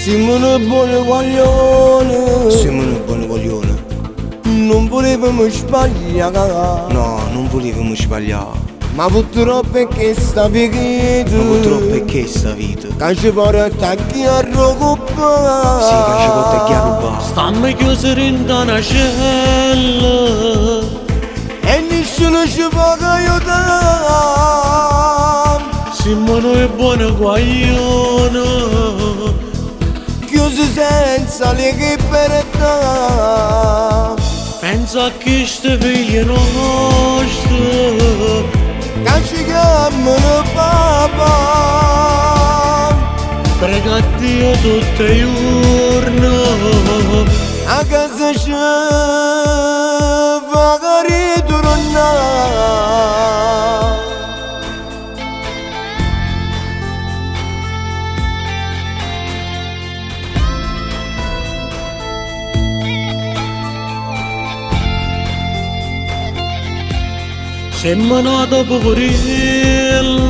Siamo una buona guaglione. Siamo una buona coglione. Non volevamo sbagliare. No, non volevamo sbagliare. Ma purtroppo è che sta vita. Ma purtroppo è che sta vita. Che ci porta a chi a Sì, che ci porta a rubare. Stammi chiusi in una cella e nessuno ci può aiutare. siamo noi buoni guaglione, Chiusi senza leghe per te. pensa che sti figli nostri Che ci chiamano papà. prega Dio tutti i giorni A casa ci fa ritornare. siamo nati poverelli,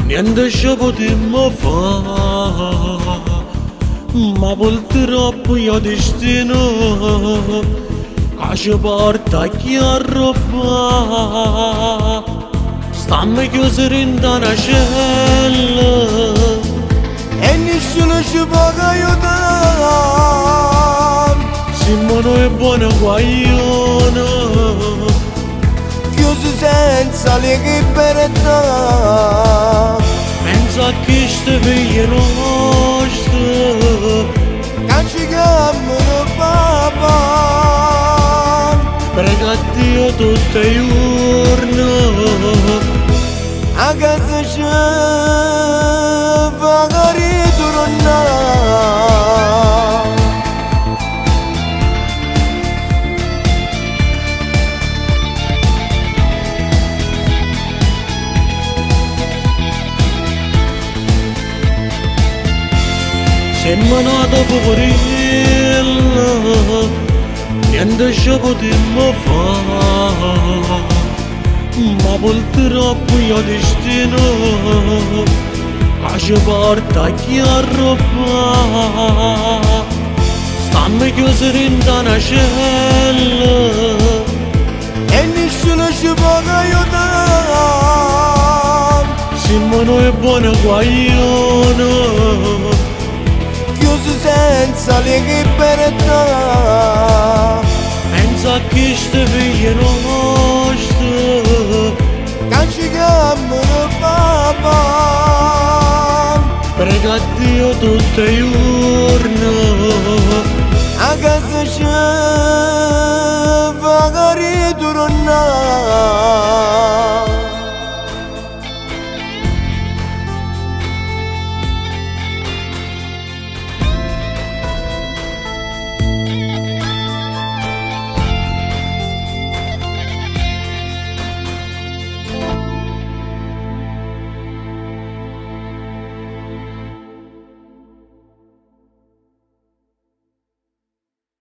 niente ci potremmo fare, ma purtroppo io destino che ci porta a chi a rubare. Stammi chiusi in una cella E nessuno ci può aiutare. siamo noi buoni guaglione, Chiusi senza leghe per te. pensa che sti figli nostri Che ci chiamano papà. prega Dio tutti i giorni A casa ci fa ritornare. siamo nati poverelli, niente ci potremmo fare, ma purtroppo io destino che ci porta a chi a rubare. Stammi chiusi in una cella E nessuno ci può aiutare. siamo noi buoni guaglione, Chiusi senza leghe per te. pensa che sti figli nostri Che ci chiamano papà. prega Dio tutti i giorni A casa ci fa ritornare.